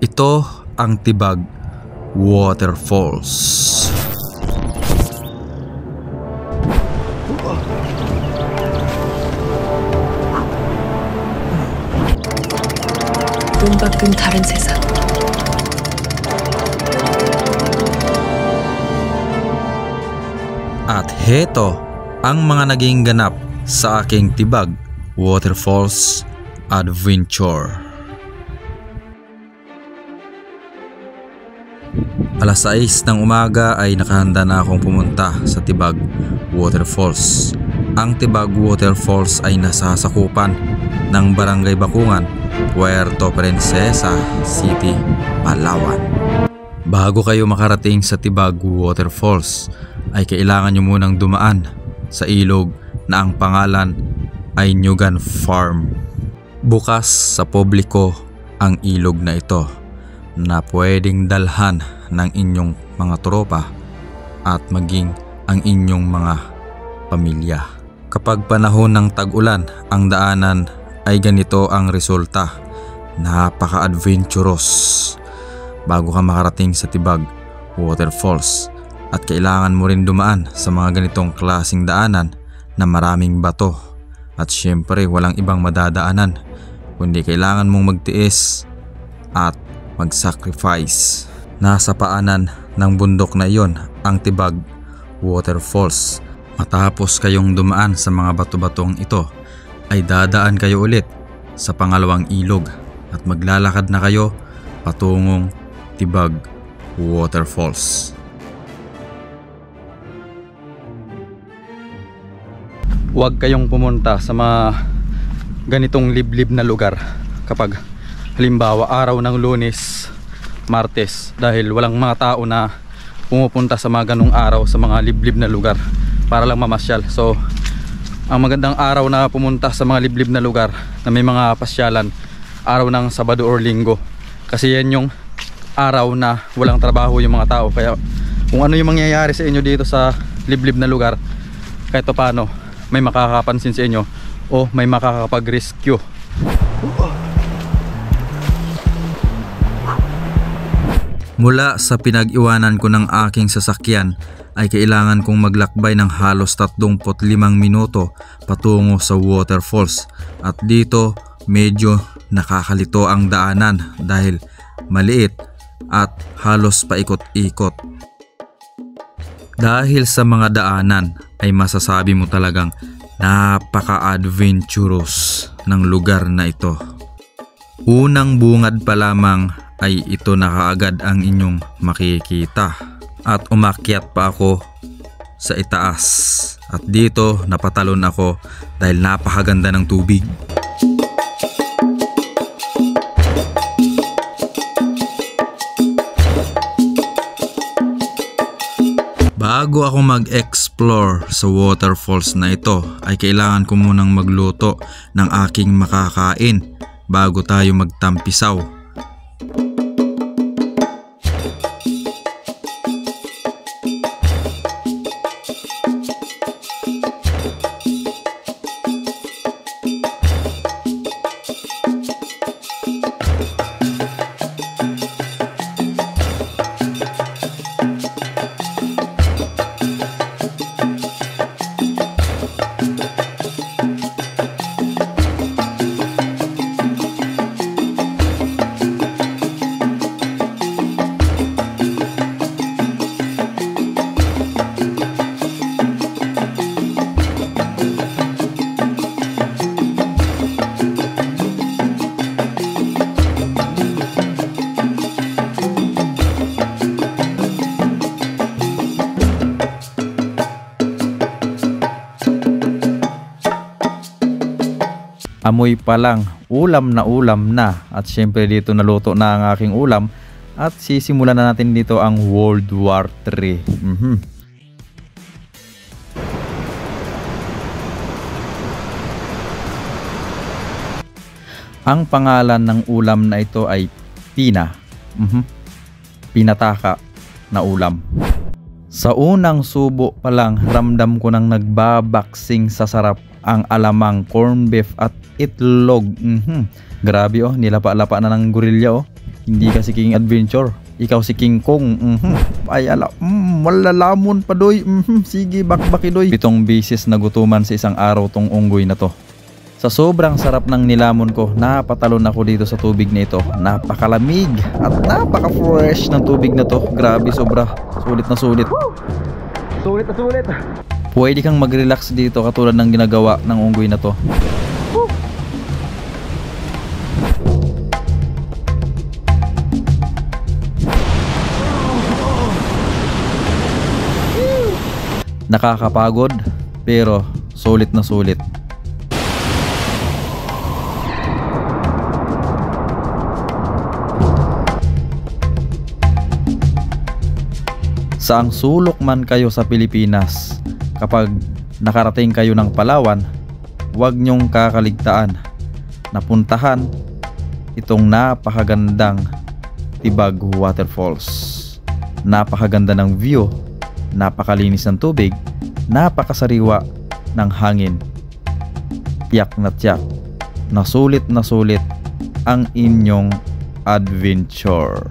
Ito ang Tibag Waterfalls. 눈 밖은 다른 세상. At heto ang mga naging ganap sa aking Tibag Waterfalls Adventure. Alas 6 ng umaga ay nakahanda na akong pumunta sa Tibag Waterfalls. Ang Tibag Waterfalls ay nasa sakupan ng Barangay Bakungan, Puerto Princesa City, Palawan. Bago kayo makarating sa Tibag Waterfalls ay kailangan nyo munang dumaan sa ilog na ang pangalan ay Nyugan Farm. Bukas sa publiko ang ilog na ito na pwedeng dalhan ng inyong mga tropa at maging ang inyong mga pamilya. Kapag panahon ng tag-ulan ang daanan ay ganito ang resulta. Napaka-adventurous. Bago ka makarating sa Tibag Waterfalls at kailangan mo rin dumaan sa mga ganitong klaseng daanan na maraming bato at syempre walang ibang madadaanan kundi kailangan mong magtiis at mag-sacrifice. Nasa paanan ng bundok na iyon ang Tibag Waterfalls. Matapos kayong dumaan sa mga bato-batong ito ay dadaan kayo ulit sa pangalawang ilog at maglalakad na kayo patungong Tibag Waterfalls. Huwag kayong pumunta sa mga ganitong liblib na lugar kapag halimbawa araw ng Lunes, Martes, dahil walang mga tao na pumupunta sa mga ganong araw sa mga liblib na lugar para lang mamasyal. So ang magandang araw na pumunta sa mga liblib na lugar na may mga pasyalan, araw ng Sabado or Linggo, kasi yan yung araw na walang trabaho yung mga tao. Kaya kung ano yung mangyayari sa inyo dito sa liblib na lugar, kahit paano may makakapansin sa inyo o may makakapag-rescue. Mula sa pinag-iwanan ko ng aking sasakyan ay kailangan kong maglakbay ng halos 35 minuto patungo sa waterfalls, at dito medyo nakakalito ang daanan dahil maliit at halos paikot-ikot. Dahil sa mga daanan ay masasabi mo talagang napaka-adventurous ng lugar na ito. Unang bungad pa lamang ay ito na kaagad ang inyong makikita. At umakyat pa ako sa itaas at dito napatalon ako dahil napakaganda ng tubig. Bago ako mag-explore sa waterfalls na ito ay kailangan ko munang magluto ng aking makakain bago tayo magtampisaw. Amoy pa lang, ulam na, at syempre dito naluto na ang aking ulam at sisimulan na natin dito ang World War III. Ang pangalan ng ulam na ito ay pina. Pinataka na ulam. Sa unang subo pa lang, ramdam ko nang nagbabaksing sa sarap ang alamang corn beef at itlog. Grabe oh, nilapa-lapa na ng gorilya oh. Hindi ka si King Adventure, ikaw si King Kong. Ay ala, malalamon pa doy. Sige, bakbaki doy. 7 beses nagutuman sa isang araw tong unggoy na to. Sa sobrang sarap ng nilamon ko, napatalon ako dito sa tubig na ito. Napakalamig at napaka-fresh ng tubig na to. Grabe, sobra. Sulit na sulit. Sulit na sulit. Pwede kang mag-relax dito katulad ng ginagawa ng unggoy na to. Nakakapagod pero sulit na sulit. Saang sulok man kayo sa Pilipinas, kapag nakarating kayo ng Palawan, huwag nyong kakaligtaan na puntahan itong napakagandang Tibag Waterfalls. Napakaganda ng view, napakalinis ng tubig, napakasariwa ng hangin. Tiyak na sulit ang inyong adventure.